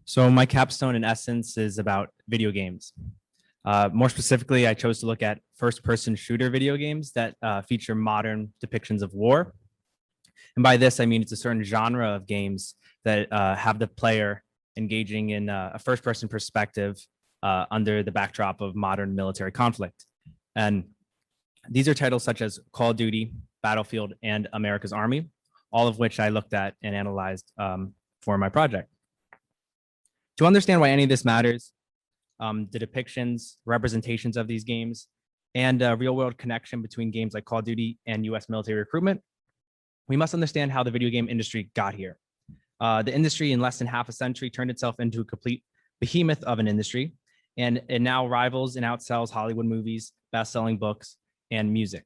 So my capstone in essence is about video games. More specifically, I chose to look at first-person shooter video games that feature modern depictions of war. And by this, I mean it's a certain genre of games that have the player engaging in a first-person perspective under the backdrop of modern military conflict. And these are titles such as Call of Duty, Battlefield, and America's Army, all of which I looked at and analyzed for my project. To understand why any of this matters, the depictions, representations of these games, and a real-world connection between games like Call of Duty and US military recruitment, we must understand how the video game industry got here. The industry in less than half a century turned itself into a complete behemoth of an industry, and it now rivals and outsells Hollywood movies, best-selling books, and music.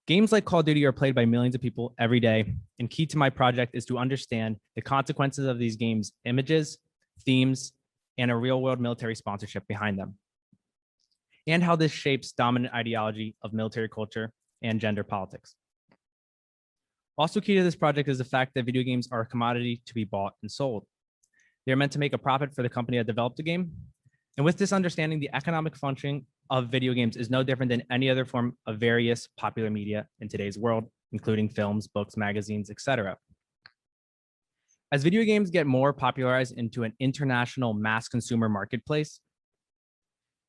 Games like Call of Duty are played by millions of people every day, and key to my project is to understand the consequences of these games' images, themes, and a real-world military sponsorship behind them, and how this shapes dominant ideology of military culture and gender politics. Also key to this project is the fact that video games are a commodity to be bought and sold. They're meant to make a profit for the company that developed the game. And with this understanding, the economic functioning of video games is no different than any other form of various popular media in today's world, including films, books, magazines, etc. As video games get more popularized into an international mass consumer marketplace,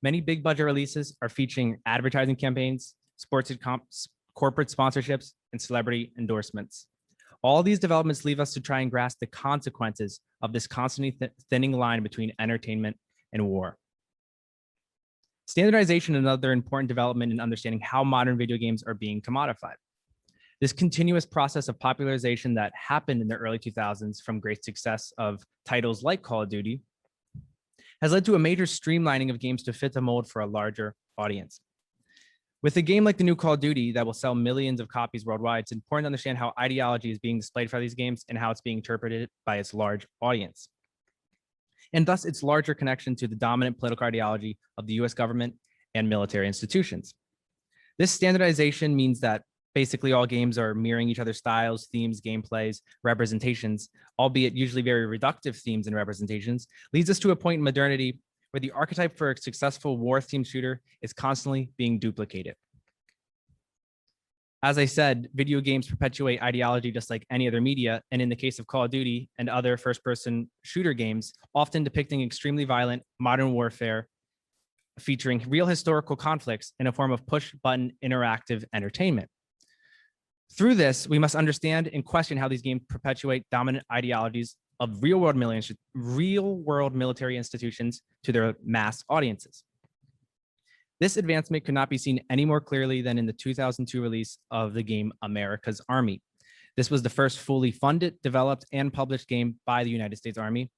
many big budget releases are featuring advertising campaigns, corporate sponsorships, and celebrity endorsements. All these developments leave us to try and grasp the consequences of this constantly thinning line between entertainment and war. Standardization is another important development in understanding how modern video games are being commodified. This continuous process of popularization that happened in the early 2000s from great success of titles like Call of Duty has led to a major streamlining of games to fit the mold for a larger audience. With a game like the new Call of Duty that will sell millions of copies worldwide, it's important to understand how ideology is being displayed for these games and how it's being interpreted by its large audience, and thus its larger connection to the dominant political ideology of the US government and military institutions. This standardization means that basically all games are mirroring each other's styles, themes, gameplays, representations, albeit usually very reductive themes and representations, leads us to a point in modernity where the archetype for a successful war-themed shooter is constantly being duplicated. As I said, video games perpetuate ideology just like any other media, and in the case of Call of Duty and other first-person shooter games, often depicting extremely violent modern warfare featuring real historical conflicts in a form of push-button interactive entertainment. Through this, we must understand and question how these games perpetuate dominant ideologies of real-world military institutions to their mass audiences. This advancement could not be seen any more clearly than in the 2002 release of the game America's Army. This was the first fully funded, developed, and published game by the United States Army.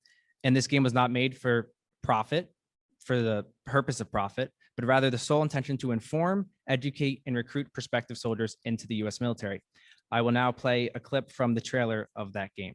And this game was not made for profit, for the purpose of profit, but rather the sole intention to inform, educate, and recruit prospective soldiers into the US military. I will now play a clip from the trailer of that game.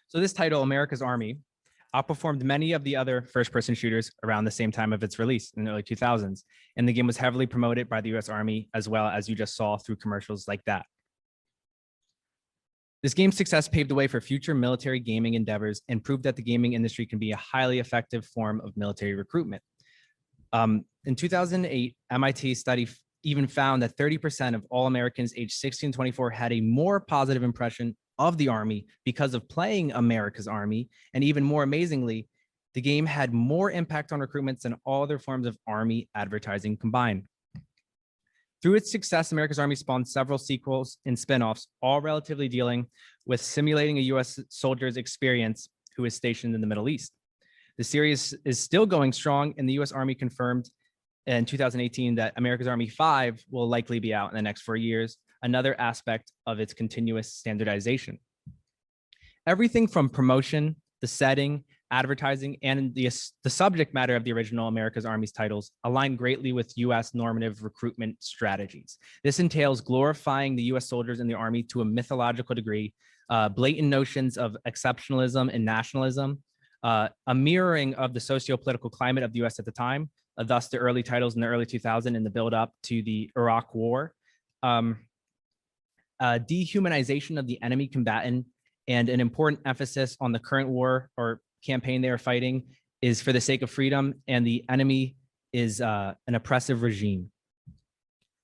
So this title, America's Army, outperformed many of the other first-person shooters around the same time of its release in the early 2000s. And the game was heavily promoted by the US Army, as well as you just saw through commercials like that. This game's success paved the way for future military gaming endeavors and proved that the gaming industry can be a highly effective form of military recruitment. In 2008, MIT study even found that 30% of all Americans aged 16 to 24 had a more positive impression of the Army because of playing America's Army. And even more amazingly, the game had more impact on recruitments than all other forms of Army advertising combined. Through its success, America's Army spawned several sequels and spinoffs, all relatively dealing with simulating a US soldier's experience who is stationed in the Middle East. The series is still going strong, and the US Army confirmed in 2018 that America's Army 5 will likely be out in the next 4 years, another aspect of its continuous standardization. Everything from promotion, the setting, advertising, and the subject matter of the original America's Army's titles align greatly with US normative recruitment strategies. This entails glorifying the US soldiers in the Army to a mythological degree, blatant notions of exceptionalism and nationalism, a mirroring of the socio-political climate of the US at the time, thus the early titles in the early 2000s in the build-up to the Iraq War, dehumanization of the enemy combatant, and an important emphasis on the current war or campaign they are fighting is for the sake of freedom, and the enemy is an oppressive regime.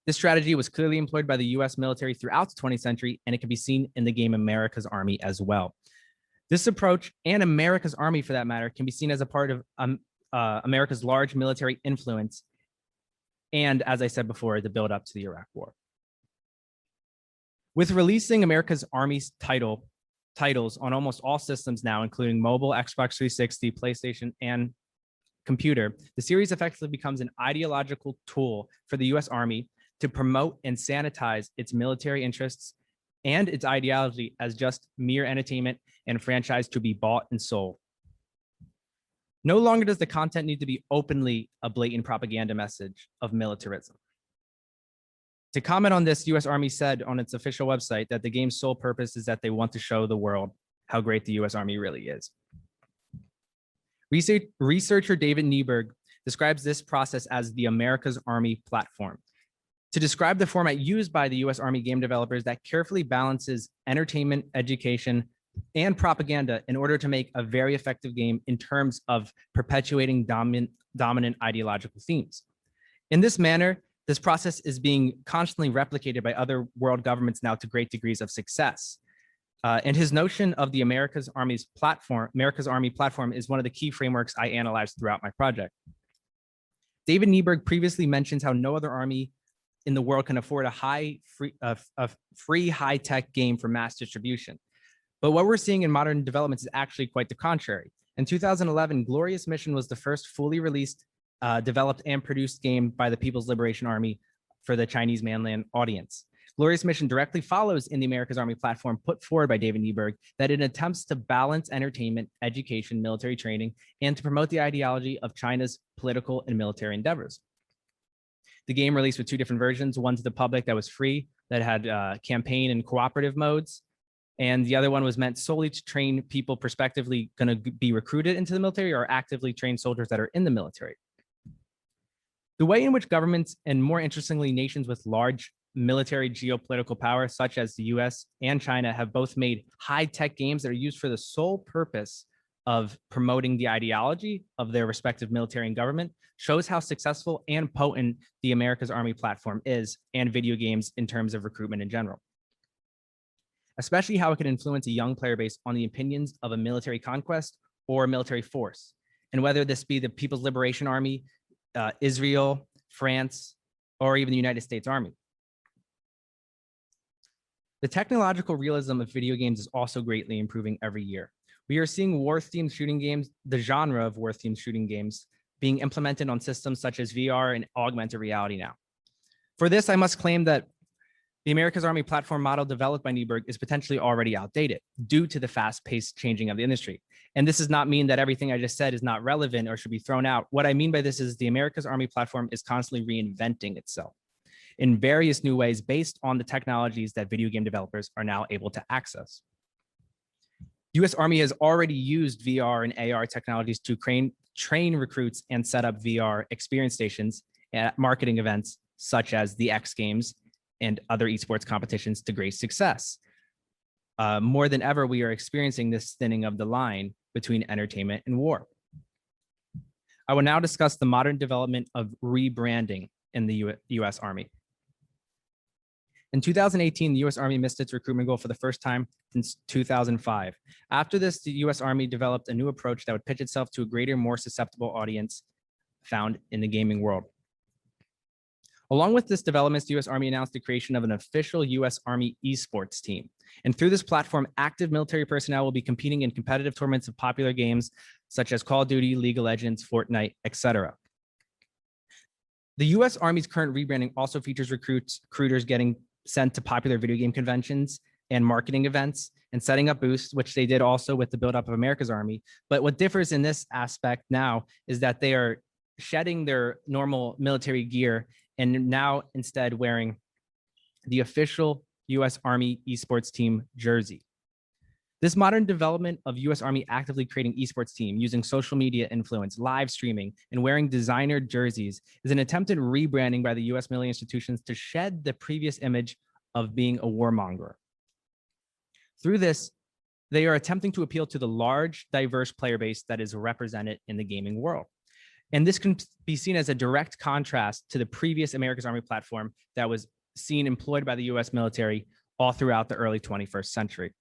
This strategy was clearly employed by the US military throughout the 20th century, and it can be seen in the game America's Army as well. This approach, and America's Army for that matter, can be seen as a part of America's large military influence, and as I said before, the build up to the Iraq War. With releasing America's Army's titles on almost all systems now, including mobile, Xbox 360, PlayStation, and computer, the series effectively becomes an ideological tool for the US Army to promote and sanitize its military interests and its ideology as just mere entertainment and franchise to be bought and sold. No longer does the content need to be openly a blatant propaganda message of militarism. To comment on this, US Army said on its official website that the game's sole purpose is that they want to show the world how great the US Army really is. Researcher David Nieberg describes this process as the America's Army platform. To describe the format used by the US Army game developers that carefully balances entertainment, education, and propaganda in order to make a very effective game in terms of perpetuating dominant ideological themes. In this manner, this process is being constantly replicated by other world governments now to great degrees of success. And his notion of the America's Army platform is one of the key frameworks I analyzed throughout my project. David Nieberg previously mentions how no other army in the world can afford a free high-tech game for mass distribution. But what we're seeing in modern developments is actually quite the contrary. In 2011, Glorious Mission was the first fully released, developed and produced game by the People's Liberation Army for the Chinese mainland audience. Glorious Mission directly follows in the America's Army platform put forward by David Nieberg that it attempts to balance entertainment, education, military training, and to promote the ideology of China's political and military endeavors. The game released with two different versions, one to the public that was free, that had campaign and cooperative modes, and the other one was meant solely to train people prospectively going to be recruited into the military or actively trained soldiers that are in the military. The way in which governments, and more interestingly, nations with large military geopolitical power, such as the US and China, have both made high-tech games that are used for the sole purpose of promoting the ideology of their respective military and government, shows how successful and potent the America's Army platform is, and video games in terms of recruitment in general. Especially how it can influence a young player base on the opinions of a military conquest or a military force, and whether this be the People's Liberation Army, Israel, France, or even the United States Army. The technological realism of video games is also greatly improving every year. We are seeing war-themed shooting games, the genre of war-themed shooting games, being implemented on systems such as VR and augmented reality now. For this, I must claim that the America's Army platform model developed by Nieberg is potentially already outdated due to the fast-paced changing of the industry. And this does not mean that everything I just said is not relevant or should be thrown out. What I mean by this is the America's Army platform is constantly reinventing itself in various new ways based on the technologies that video game developers are now able to access. US Army has already used VR and AR technologies to train recruits and set up VR experience stations at marketing events such as the X Games and other esports competitions to great success. More than ever, we are experiencing this thinning of the line between entertainment and war. I will now discuss the modern development of rebranding in the US Army. In 2018, the U.S. Army missed its recruitment goal for the first time since 2005. After this, the U.S. Army developed a new approach that would pitch itself to a greater, more susceptible audience found in the gaming world. Along with this development, the U.S. Army announced the creation of an official U.S. Army Esports team. And through this platform, active military personnel will be competing in competitive tournaments of popular games such as Call of Duty, League of Legends, Fortnite, etc. The U.S. Army's current rebranding also features recruiters getting sent to popular video game conventions and marketing events and setting up booths, which they did also with the buildup of America's Army. But what differs in this aspect now is that they are shedding their normal military gear and now instead wearing the official U.S. Army Esports team jersey. This modern development of U.S. Army actively creating esports team using social media influence, live streaming, and wearing designer jerseys is an attempted rebranding by the U.S. military institutions to shed the previous image of being a warmonger. Through this, they are attempting to appeal to the large, diverse player base that is represented in the gaming world. And this can be seen as a direct contrast to the previous America's Army platform that was seen employed by the U.S. military all throughout the early 21st century.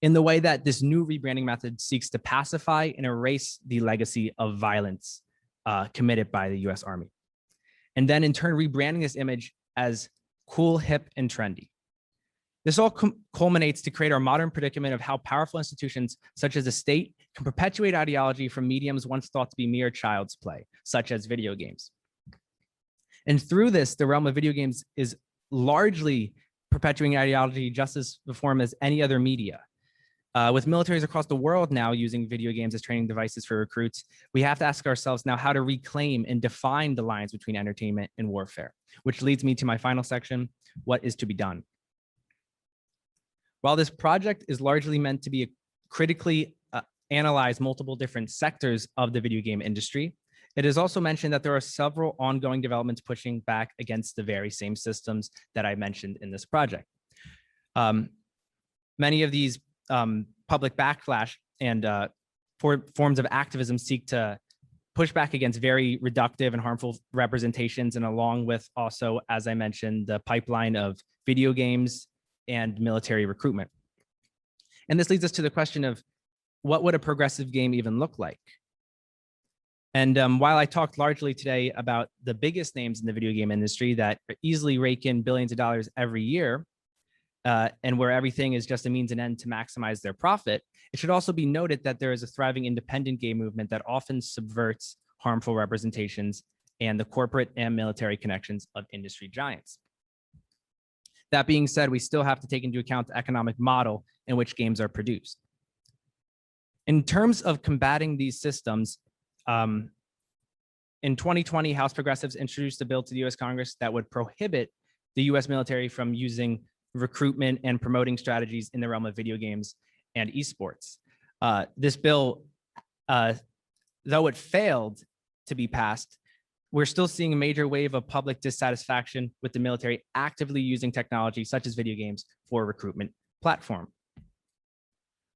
In the way that this new rebranding method seeks to pacify and erase the legacy of violence committed by the U.S. Army. And then in turn, rebranding this image as cool, hip, and trendy. This all culminates to create our modern predicament of how powerful institutions such as the state can perpetuate ideology from mediums once thought to be mere child's play, such as video games. And through this, the realm of video games is largely perpetuating ideology just as the form as any other media. With militaries across the world now using video games as training devices for recruits, we have to ask ourselves now how to reclaim and define the lines between entertainment and warfare, which leads me to my final section, what is to be done? While this project is largely meant to be critically analyze multiple different sectors of the video game industry, it is also mentioned that there are several ongoing developments pushing back against the very same systems that I mentioned in this project. Many of these public backlash and forms of activism seek to push back against very reductive and harmful representations, and along with also, as I mentioned, the pipeline of video games and military recruitment. And this leads us to the question of what would a progressive game even look like? And while I talked largely today about the biggest names in the video game industry that easily rake in billions of dollars every year, and where everything is just a means and end to maximize their profit, it should also be noted that there is a thriving independent game movement that often subverts harmful representations and the corporate and military connections of industry giants. That being said, we still have to take into account the economic model in which games are produced. In terms of combating these systems, in 2020, House Progressives introduced a bill to the US Congress that would prohibit the US military from using recruitment and promoting strategies in the realm of video games and esports. This bill, though it failed to be passed, we're still seeing a major wave of public dissatisfaction with the military actively using technology such as video games for a recruitment platform.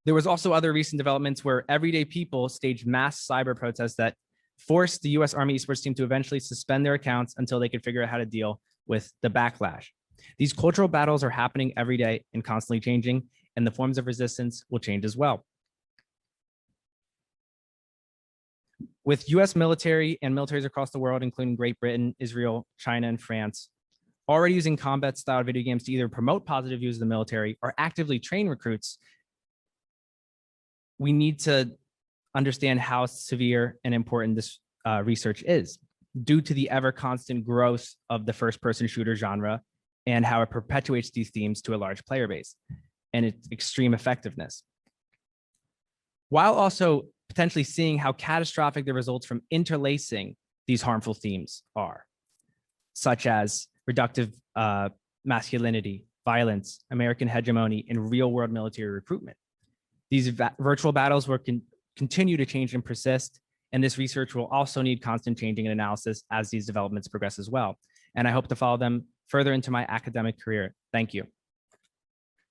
There was also other recent developments where everyday people staged mass cyber protests that forced the US Army Esports team to eventually suspend their accounts until they could figure out how to deal with the backlash. These cultural battles are happening every day and constantly changing, and the forms of resistance will change as well. With US military and militaries across the world, including Great Britain, Israel, China, and France, already using combat-style video games to either promote positive views of the military or actively train recruits, we need to understand how severe and important this research is due to the ever-constant growth of the first-person shooter genre and how it perpetuates these themes to a large player base and its extreme effectiveness. While also potentially seeing how catastrophic the results from interlacing these harmful themes are, such as reductive masculinity, violence, American hegemony, and real-world military recruitment. These virtual battles will continue to change and persist, and this research will also need constant changing and analysis as these developments progress as well. And I hope to follow them further into my academic career. Thank you.